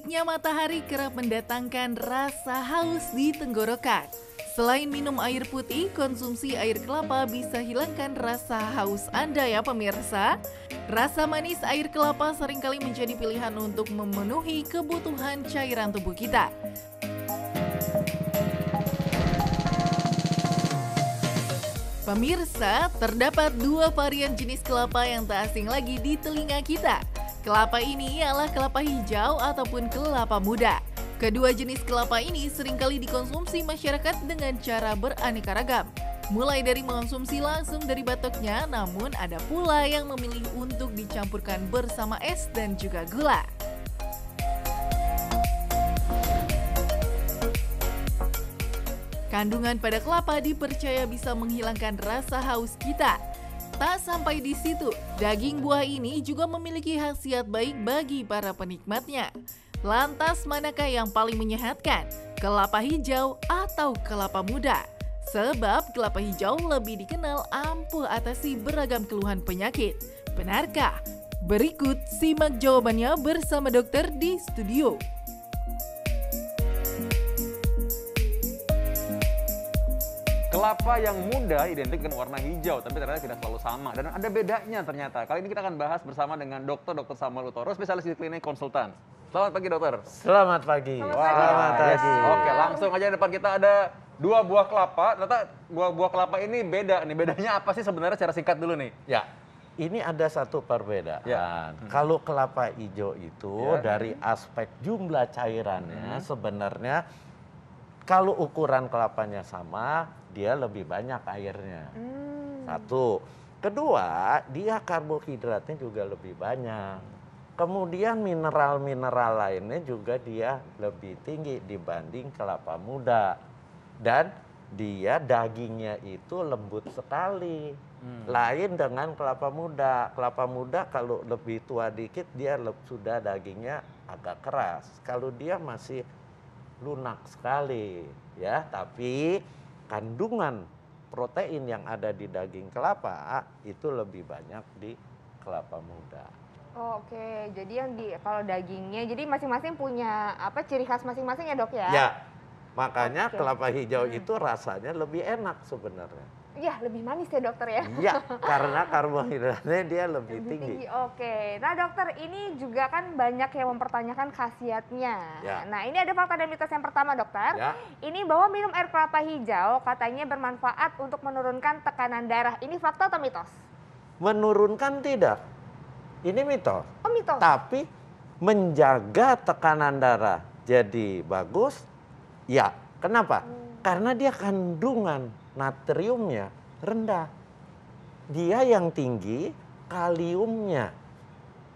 Teriknya matahari kerap mendatangkan rasa haus di tenggorokan. Selain minum air putih, konsumsi air kelapa bisa hilangkan rasa haus Anda ya pemirsa. Rasa manis air kelapa seringkali menjadi pilihan untuk memenuhi kebutuhan cairan tubuh kita. Pemirsa, terdapat dua varian jenis kelapa yang tak asing lagi di telinga kita. Kelapa ini ialah kelapa hijau ataupun kelapa muda. Kedua jenis kelapa ini seringkali dikonsumsi masyarakat dengan cara beraneka ragam. Mulai dari mengonsumsi langsung dari batoknya, namun ada pula yang memilih untuk dicampurkan bersama es dan juga gula. Kandungan pada kelapa dipercaya bisa menghilangkan rasa haus kita. Tak sampai di situ, daging buah ini juga memiliki khasiat baik bagi para penikmatnya. Lantas manakah yang paling menyehatkan? Kelapa hijau atau kelapa muda? Sebab kelapa hijau lebih dikenal ampuh atasi beragam keluhan penyakit. Benarkah? Berikut simak jawabannya bersama dokter di studio. Kelapa yang muda identik dengan warna hijau, tapi ternyata tidak selalu sama. Dan ada bedanya ternyata. Kali ini kita akan bahas bersama dengan Dr. Samuel Utoro, spesialis di klinik konsultan. Selamat pagi, dokter. Selamat pagi. Selamat pagi. Oke, langsung aja depan kita ada dua buah kelapa. Ternyata buah kelapa ini beda nih. Bedanya apa sih sebenarnya secara singkat dulu nih? Ya, ini ada satu perbedaan. Ya. Kalau kelapa hijau itu dari aspek jumlah cairannya sebenarnya kalau ukuran kelapanya sama, dia lebih banyak airnya. Satu. Kedua, dia karbohidratnya juga lebih banyak. Kemudian mineral-mineral lainnya juga dia lebih tinggi dibanding kelapa muda. Dan dia dagingnya itu lembut sekali. Lain dengan kelapa muda. Kelapa muda kalau lebih tua dikit dia sudah dagingnya agak keras. Kalau dia masih lunak sekali, ya. Tapi kandungan protein yang ada di daging kelapa itu lebih banyak di kelapa muda. Oh, oke, jadi yang kalau dagingnya, jadi masing-masing punya apa ciri khas masing-masing ya dok ya? Ya, makanya kelapa hijau itu rasanya lebih enak sebenarnya. Iya, lebih manis ya dokter ya? Iya, karena karbohidratnya dia lebih tinggi. Oke, nah dokter ini juga kan banyak yang mempertanyakan khasiatnya. Ya. Nah ini ada fakta dan mitos yang pertama dokter. Ya. Ini bahwa minum air kelapa hijau katanya bermanfaat untuk menurunkan tekanan darah. Ini fakta atau mitos? Menurunkan tidak. Ini mitos. Oh mitos. Tapi menjaga tekanan darah jadi bagus. Ya, kenapa? Karena dia kandungan natriumnya rendah. Dia yang tinggi kaliumnya.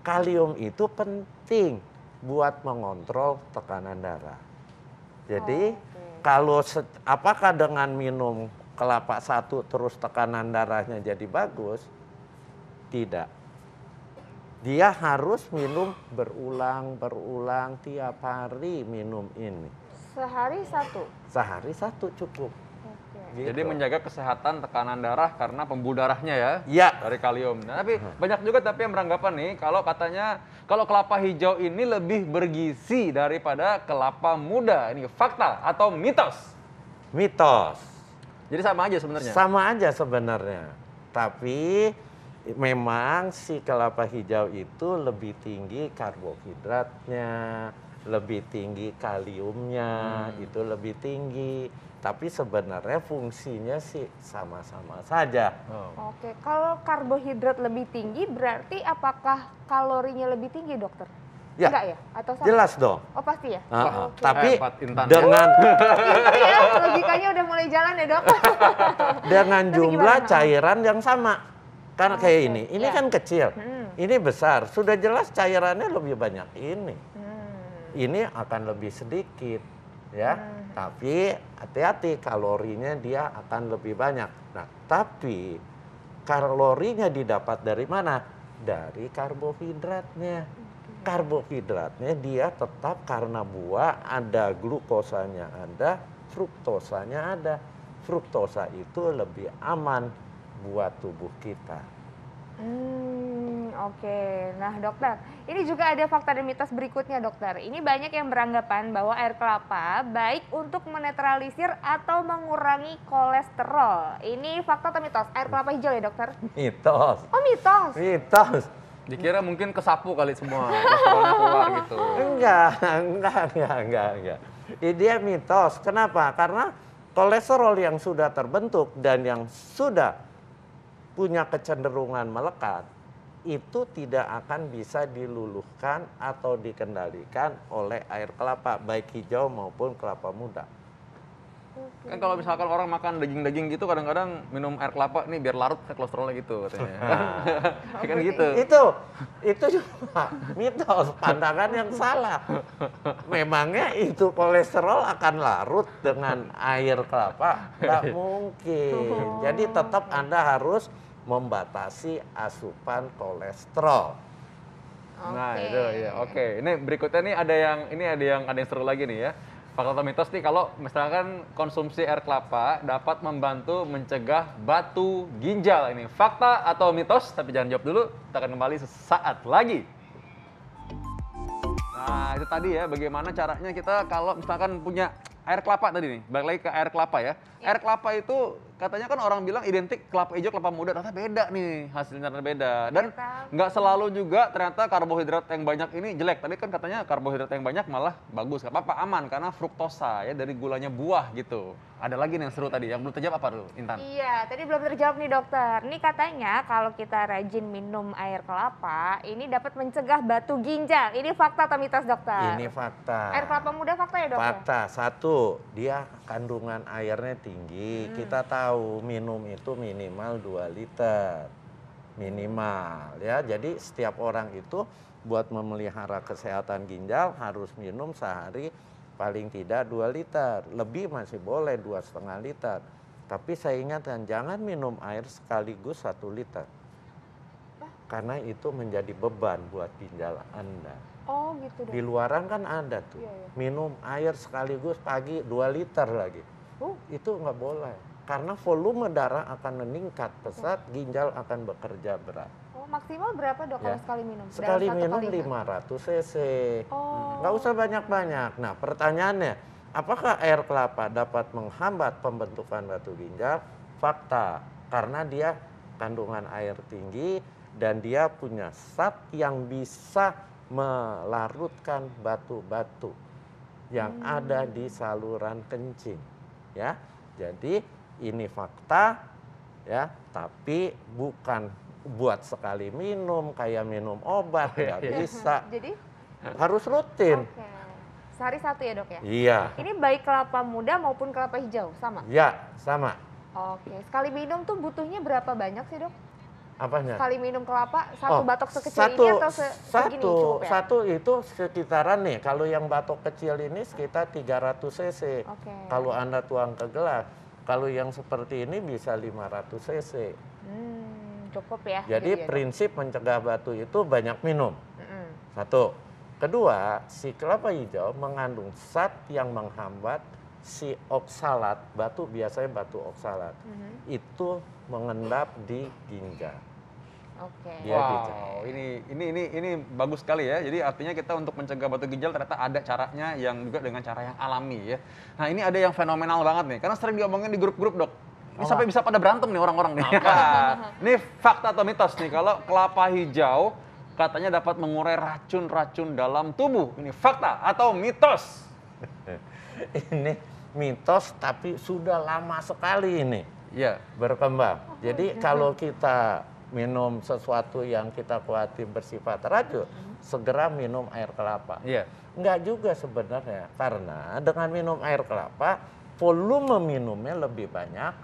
Kalium itu penting buat mengontrol tekanan darah. Jadi kalau apakah dengan minum kelapa satu terus tekanan darahnya jadi bagus? Tidak. Dia harus minum berulang tiap hari minum ini. Sehari satu? Sehari satu cukup. Gitu. Jadi menjaga kesehatan tekanan darah karena pembuluh darahnya ya, Ya. dari kalium. Nah, tapi banyak juga yang beranggapan nih kalau katanya kalau kelapa hijau ini lebih bergizi daripada kelapa muda. Ini fakta atau mitos? Mitos. Jadi sama aja sebenarnya. Sama aja sebenarnya. Tapi memang si kelapa hijau itu lebih tinggi karbohidratnya, lebih tinggi kaliumnya, itu lebih tinggi. Tapi sebenarnya fungsinya sih sama-sama saja. Oke, kalau karbohidrat lebih tinggi berarti apakah kalorinya lebih tinggi dokter? Ya, enggak ya? Atau sama? jelas dong. Oh pasti ya? Oke. Tapi Intan, dengan Ya, logikanya udah mulai jalan ya dok. dengan Tapi jumlah gimana? cairan yang sama. Karena kayak ini ya. kan kecil, ini besar. Sudah jelas cairannya lebih banyak ini. Ini akan lebih sedikit, ya. Tapi hati-hati kalorinya dia akan lebih banyak. Nah, tapi kalorinya didapat dari mana? Dari karbohidratnya. Karbohidratnya dia tetap karena buah ada glukosanya ada, fruktosanya ada. Fruktosa itu lebih aman buat tubuh kita. Oke. Nah, dokter, ini juga ada fakta dan mitos berikutnya, dokter. Ini banyak yang beranggapan bahwa air kelapa baik untuk menetralisir atau mengurangi kolesterol. Ini fakta atau mitos? Air kelapa hijau ya, dokter? Mitos. Oh, mitos. Mitos. Dikira mungkin kesapu kali semua kolesterolnya keluar gitu. Enggak. Ini dia mitos. Kenapa? Karena kolesterol yang sudah terbentuk dan yang sudah punya kecenderungan melekat, itu tidak akan bisa diluluhkan atau dikendalikan oleh air kelapa, baik hijau maupun kelapa muda. Kan kalau misalkan orang makan daging-daging gitu kadang-kadang minum air kelapa nih biar larut kolesterolnya gitu katanya. Kan gitu. Itu cuma mitos, pandangan yang salah. Memangnya itu kolesterol akan larut dengan air kelapa? Nggak mungkin. Jadi tetap Anda harus membatasi asupan kolesterol. Nah, itu ya. Oke. Ini berikutnya nih ada yang seru lagi nih ya. Fakta atau mitos nih kalau misalkan konsumsi air kelapa dapat membantu mencegah batu ginjal. Ini fakta atau mitos? Tapi jangan jawab dulu. Kita akan kembali sesaat lagi. Nah, itu tadi ya bagaimana caranya kita kalau misalkan punya air kelapa tadi nih. Balik lagi ke air kelapa ya. Air kelapa itu katanya kan orang bilang identik kelapa hijau, kelapa muda. Ternyata beda nih, hasilnya ternyata beda. Dan nggak selalu juga ternyata karbohidrat yang banyak ini jelek. Tadi kan katanya karbohidrat yang banyak malah bagus. Nggak apa-apa, aman. Karena fruktosa ya dari gulanya buah gitu. Ada lagi nih yang seru tadi. Yang belum terjawab apa dulu, Intan? Iya, tadi belum terjawab nih, dokter. Ini katanya kalau kita rajin minum air kelapa, ini dapat mencegah batu ginjal. Ini fakta atau mitos, dokter? Ini fakta. Air kelapa muda fakta ya, dokter? Fakta. Satu, dia kandungan airnya tinggi. Kita tahu minum itu minimal 2 liter. Minimal ya. Jadi setiap orang itu buat memelihara kesehatan ginjal harus minum sehari paling tidak 2 liter. Lebih masih boleh 2,5 liter. Tapi saya ingatkan jangan minum air sekaligus 1 liter. Karena itu menjadi beban buat ginjal Anda. Oh gitu, dok. Di luaran kan ada tuh. Iya. Minum air sekaligus pagi 2 liter lagi. Itu nggak boleh. Karena volume darah akan meningkat pesat, ginjal akan bekerja berat. Oh, maksimal berapa, dok, kalau Ya. sekali minum? Sekali Dalam satu minum kali 500 cc. Oh. Nggak usah banyak-banyak. Nah pertanyaannya, apakah air kelapa dapat menghambat pembentukan batu ginjal? Fakta, karena dia kandungan air tinggi dan dia punya zat yang bisa melarutkan batu-batu yang ada di saluran kencing. Ya, jadi ini fakta, ya, tapi bukan buat sekali minum kayak minum obat, nggak bisa. Jadi? Harus rutin. Oke. Sehari satu ya, dok ya? Iya, Ini baik kelapa muda maupun kelapa hijau, sama? ya sama. Oke. Sekali minum tuh butuhnya berapa banyak sih, dok? Apanya? Sekali minum kelapa, satu batok sekecil satu, ini atau segini cukup ya? Satu itu sekitaran nih, kalau yang batok kecil ini sekitar 300 cc. Oke. Kalau Anda tuang ke gelas, kalau yang seperti ini bisa 500 cc. Cukup ya? Jadi prinsip mencegah batu itu banyak minum. Satu. Kedua, si kelapa hijau mengandung zat yang menghambat si oksalat, batu biasanya batu oksalat. Itu mengendap di ginjal. Oke. Dia Wow, ini bagus sekali ya. Jadi artinya kita untuk mencegah batu ginjal ternyata ada caranya yang juga dengan cara yang alami ya. Nah ini ada yang fenomenal banget nih, karena sering diomongin di grup-grup, dok. Ini sampai bisa pada berantem nih orang-orang nih. Ini fakta atau mitos nih, kalau kelapa hijau katanya dapat mengurai racun-racun dalam tubuh. Ini fakta atau mitos? Ini mitos tapi sudah lama sekali ini. Iya. Berkembang. Jadi kalau kita minum sesuatu yang kita khawatir bersifat racun, segera minum air kelapa. Iya. Enggak juga sebenarnya, karena dengan minum air kelapa, volume minumnya lebih banyak,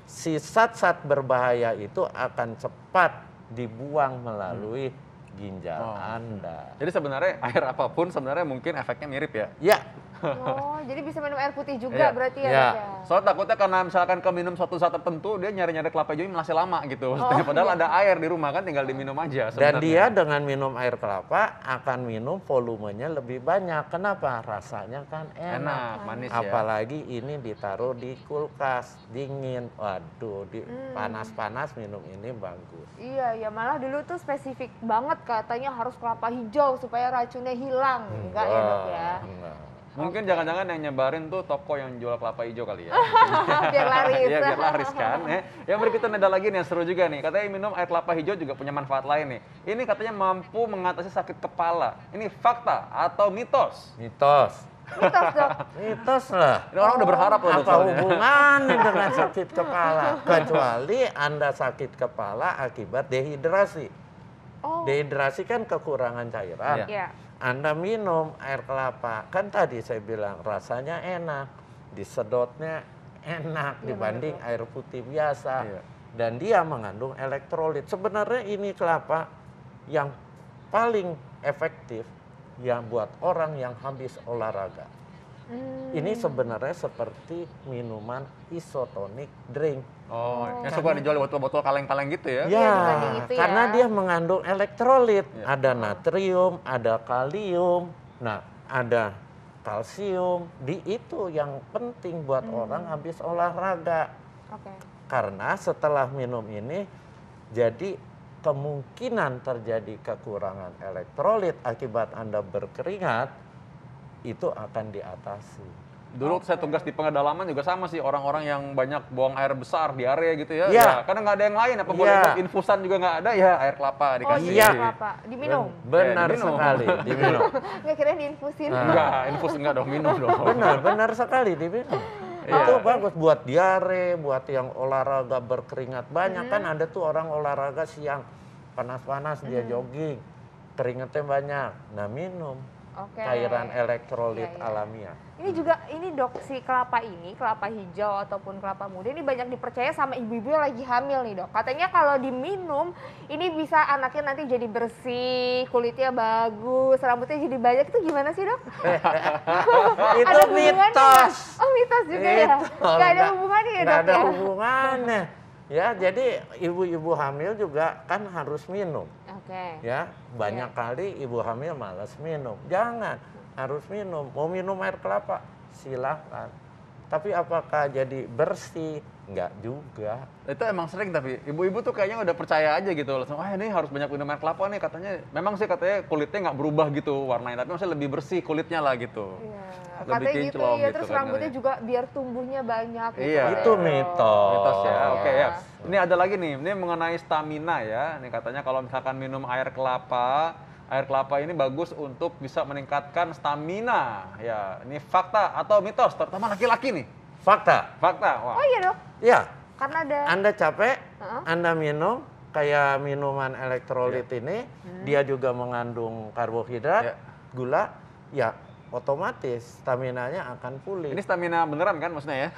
si zat-zat berbahaya itu akan cepat dibuang melalui ginjal Anda. Jadi sebenarnya air apapun sebenarnya mungkin efeknya mirip ya? Ya, Oh, jadi bisa minum air putih juga Iya. berarti ya, Iya. Dok ya? Soalnya takutnya karena misalkan keminum suatu saat tertentu, dia nyari-nyari kelapa hijau masih lama gitu. Oh, Padahal iya. ada air di rumah kan, tinggal diminum aja Dan sebenarnya. dia dengan minum air kelapa akan minum volumenya lebih banyak. Kenapa? Rasanya kan enak. Enak, manis ya. Apalagi ini ditaruh di kulkas, dingin. Waduh, panas-panas minum ini bagus. Iya, ya malah dulu tuh spesifik banget katanya harus kelapa hijau supaya racunnya hilang. Enggak ya, Dok ya? Enggak. Mungkin jangan-jangan yang nyebarin tuh toko yang jual kelapa hijau kali ya. Biar laris. Iya, biar laris kan. Yang berikutnya ada lagi nih yang seru juga nih. Katanya minum air kelapa hijau juga punya manfaat lain nih. Ini katanya mampu mengatasi sakit kepala. Ini fakta atau mitos? Mitos. Mitos, Dok. Mitos lah. Ini orang udah berharap loh. Apa soalnya. hubungannya dengan sakit kepala? Kecuali Anda sakit kepala akibat dehidrasi. Oh, Dehidrasi kan kekurangan cairan. Iya. iya. Anda minum air kelapa, kan tadi saya bilang rasanya enak, disedotnya enak Iya, dibanding betul. air putih biasa. Iya. Dan dia mengandung elektrolit. Sebenarnya ini kelapa yang paling efektif yang buat orang yang habis olahraga. Ini sebenarnya seperti minuman isotonik drink. Oh, yang suka dijual di botol-botol kaleng-kaleng gitu ya? Iya, dibanding itu ya. Karena dia mengandung elektrolit. Iya. Ada natrium, ada kalium, nah ada kalsium. Itu yang penting buat orang habis olahraga. Oke. Karena setelah minum ini, jadi kemungkinan terjadi kekurangan elektrolit akibat Anda berkeringat, itu akan diatasi. Dulu saya tugas di pedalaman juga sama sih, orang-orang yang banyak buang air besar, diare gitu ya. Iya. Ya, karena nggak ada yang lain, apa boleh Iya. buat infusan juga nggak ada, ya air kelapa Oh dikasih. iya, Iya. kelapa. Diminum? Benar diminum. sekali, diminum. Nggak kira diinfusin. Nah. Enggak, infus enggak dong, minum dong. Benar sekali diminum. Iya. Itu bagus buat diare, buat yang olahraga berkeringat banyak. Kan ada tuh orang olahraga siang panas-panas dia jogging, keringatnya banyak. Nah minum Oke. cairan elektrolit Iya, iya. alamiah. Ini juga, ini Dok, si kelapa ini, kelapa hijau ataupun kelapa muda ini banyak dipercaya sama ibu-ibu yang lagi hamil nih, Dok. Katanya kalau diminum, ini bisa anaknya nanti jadi bersih, kulitnya bagus, rambutnya jadi banyak. Itu gimana sih, Dok? Itu Ada hubungannya mitos. nggak? Oh, mitos juga ya? Itu, Nggak ada hubungannya ya, nggak Dok ada ya? hubungannya. Ya, jadi ibu-ibu hamil juga kan harus minum. Oke. Ya, banyak kali ibu hamil malas minum. Jangan, harus minum. Mau minum air kelapa, silahkan. Tapi apakah jadi bersih? Enggak juga. Itu emang sering, tapi ibu-ibu tuh kayaknya udah percaya aja gitu. Langsung, wah ini harus banyak minum air kelapa nih katanya. Memang sih katanya kulitnya nggak berubah gitu warnanya, tapi maksudnya lebih bersih kulitnya lah gitu. Iya. Lebih Katanya gitu kinclong ya, gitu terus kan rambutnya katanya. juga biar tumbuhnya banyak. gitu Iya. katanya, Itu Dok. mitos. Mitos ya, oke Iya. ya. Ini ada lagi nih, ini mengenai stamina ya. Ini katanya kalau misalkan minum air kelapa ini bagus untuk bisa meningkatkan stamina. Ya, ini fakta atau mitos, terutama laki-laki nih. Fakta. Fakta, wah. Oh iya, Dok. Ya, Karena ada Anda capek, Heeh. Anda minum kayak minuman elektrolit Iya. ini, dia juga mengandung karbohidrat, Iya. gula, ya otomatis staminanya akan pulih. Ini stamina beneran kan maksudnya ya?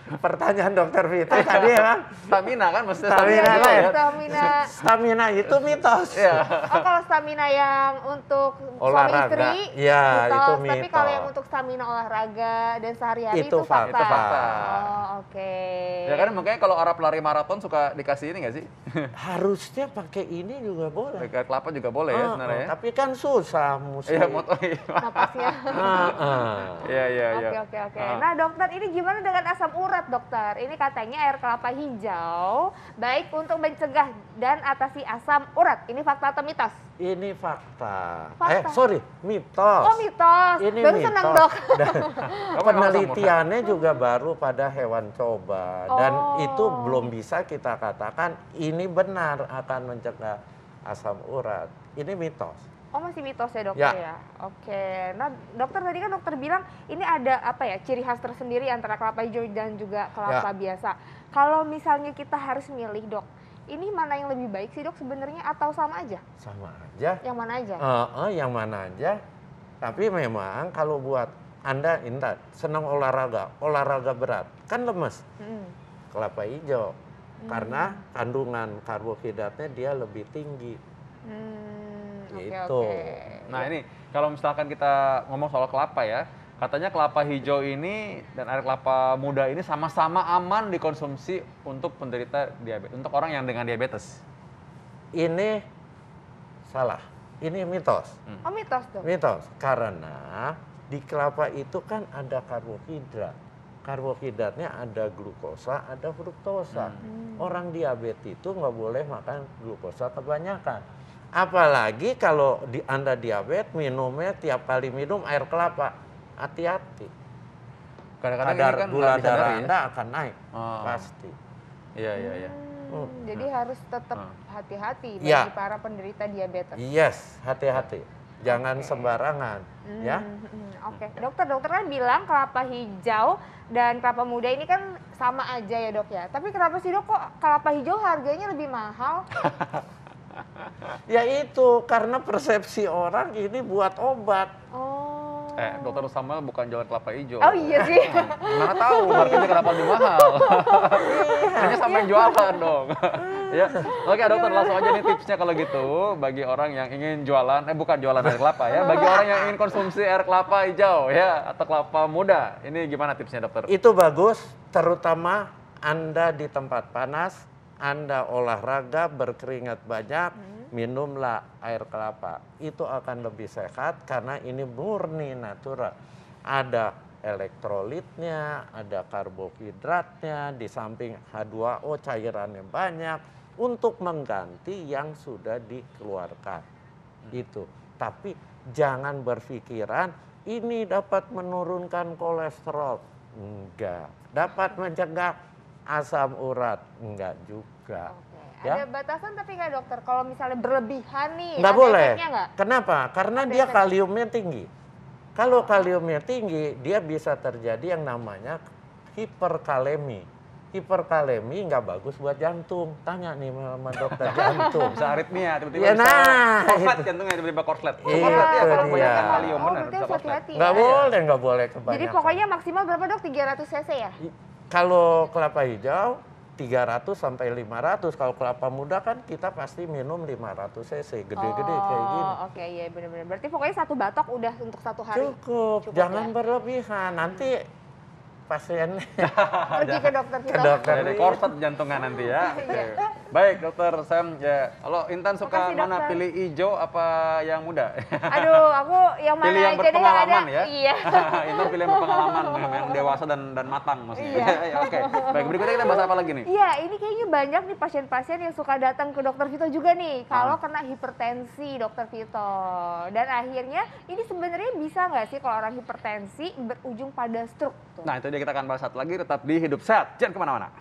Pertanyaan dokter Fitri tadi ya kan? Stamina kan maksudnya Stamina stamina lah ya? ya. stamina. Stamina itu mitos. Iya. Oh, kalau stamina yang untuk suami Olahraga. istri, Iya, itu Tapi mitos. kalau yang untuk stamina olahraga dan sehari-hari Itu itu fakta. fakta. Itu fakta. Oh, oke. Ya kan makanya kalau orang pelari maraton suka dikasih ini nggak sih? Harusnya pakai ini juga boleh. Air kelapa juga boleh ya sebenarnya ya? Tapi kan susah mesti. Iya, moto iya. Napasnya. Iya, iya, iya. Oke. Nah, dokter, ini gimana dengan asam urat, dokter? Ini katanya air kelapa hijau baik untuk mencegah dan atasi asam urat. Ini fakta atau mitos? Ini fakta. Fakta. Sorry, mitos. Oh, mitos. Ini Baru mitos. senang, Dok. Dan Kamu penelitiannya juga baru pada hewan coba. Dan Oh. itu belum bisa kita katakan ini benar akan mencegah asam urat. Ini mitos. Oh, masih mitos ya, dokter ya? Oke. Nah, dokter tadi kan dokter bilang ini ada apa ya, ciri khas tersendiri antara kelapa hijau dan juga kelapa biasa. Kalau misalnya kita harus milih, Dok, ini mana yang lebih baik sih, Dok, sebenarnya atau sama aja? Sama aja. Yang mana aja? Yang mana aja. Tapi memang kalau buat Anda senang olahraga berat, kan lemes. Mm. Kelapa hijau. Karena kandungan karbohidratnya dia lebih tinggi. Oke, Gitu. oke. Nah ini kalau misalkan kita ngomong soal kelapa ya, Katanya kelapa hijau ini dan air kelapa muda ini sama-sama aman dikonsumsi untuk penderita diabetes, untuk orang yang dengan diabetes. Ini salah. Ini mitos. Oh mitos tuh. Mitos. Karena di kelapa itu kan ada karbohidrat. Karbohidratnya ada glukosa, ada fruktosa. Orang diabetes itu nggak boleh makan glukosa kebanyakan. Apalagi kalau Anda diabetes, minumnya tiap kali minum air kelapa. Hati-hati. Kadang-kadang ini Kadar kan gula nggak darah disadari ya. Anda akan naik. Oh. Pasti. Iya, iya, iya. Jadi harus tetap hati-hati bagi Ya. para penderita diabetes. Yes, hati-hati. Jangan sembarangan. Ya. Oke, dokter kan bilang kelapa hijau dan kelapa muda ini kan sama aja ya dok ya. Tapi kenapa sih dok kok kelapa hijau harganya lebih mahal? Ya itu karena persepsi orang ini buat obat. Oh. Dokter Samuel bukan jualan kelapa hijau. Oh iya sih. Mana tahu harganya kenapa lebih mahal. Hanya sama yang jualan dong. Ya. Oke, dokter langsung aja nih tipsnya kalau gitu bagi orang yang ingin jualan, bukan jualan air kelapa ya, bagi orang yang ingin konsumsi air kelapa hijau ya atau kelapa muda. Ini gimana tipsnya, dokter? Itu bagus, terutama Anda di tempat panas, Anda olahraga berkeringat banyak, minumlah air kelapa. Itu akan lebih sehat karena ini murni natural. Ada elektrolitnya, ada karbohidratnya, di samping H2O cairannya banyak untuk mengganti yang sudah dikeluarkan. Itu. Tapi jangan berpikiran ini dapat menurunkan kolesterol. Enggak. Dapat mencegah asam urat. Enggak juga. Oke. Ya. Ada batasan tapi nggak dokter? Kalau misalnya berlebihan nih, Nggak ada boleh. efeknya nggak? Kenapa? Karena Ada dia efek. kaliumnya tinggi. Kalau kaliumnya tinggi, dia bisa terjadi yang namanya hiperkalemi. Hiperkalemi nggak bagus buat jantung. Tanya nih sama dokter jantung. Bisa aritmia, tiba-tiba Ya, bisa nah, korslet itu. jantungnya, tiba-tiba korslet. Iya, Korslet ya, itu kalau dia. kebanyakan kalium benar berarti bisa harus korslet. hati-hati Nggak ya. boleh, nggak boleh kebanyakan. Jadi pokoknya maksimal berapa dok? 300 cc ya? Kalau kelapa hijau 300 sampai 500. Kalau kelapa muda kan kita pasti minum 500 cc, gede-gede kayak gini. Oke, iya benar-benar. Berarti pokoknya satu batok udah untuk satu hari. Cukup, Cukup jangan ya? berlebihan. Nanti pasien Pergi ke dokter ke kita. dokter. Jadi korslet jantungan nanti ya. Oke. Baik, dokter Sam. Ya, kalau Intan suka Makasih, mana? dokter. Pilih hijau apa yang muda? Aduh, aku yang mana Pilih yang aja deh yang ada. berpengalaman ya. Iya. Intan pilih yang berpengalaman, yang dewasa dan matang maksudnya. Iya. Ya, oke. Baik, berikutnya kita bahas apa lagi nih? Iya, ini kayaknya banyak nih pasien-pasien yang suka datang ke dokter Vito juga nih. Kalau kena hipertensi, dokter Vito. Dan akhirnya ini sebenarnya bisa nggak sih kalau orang hipertensi berujung pada stroke? Tuh. Nah, itu dia kita akan bahas satu lagi, tetap di Hidup Sehat. Jangan kemana-mana.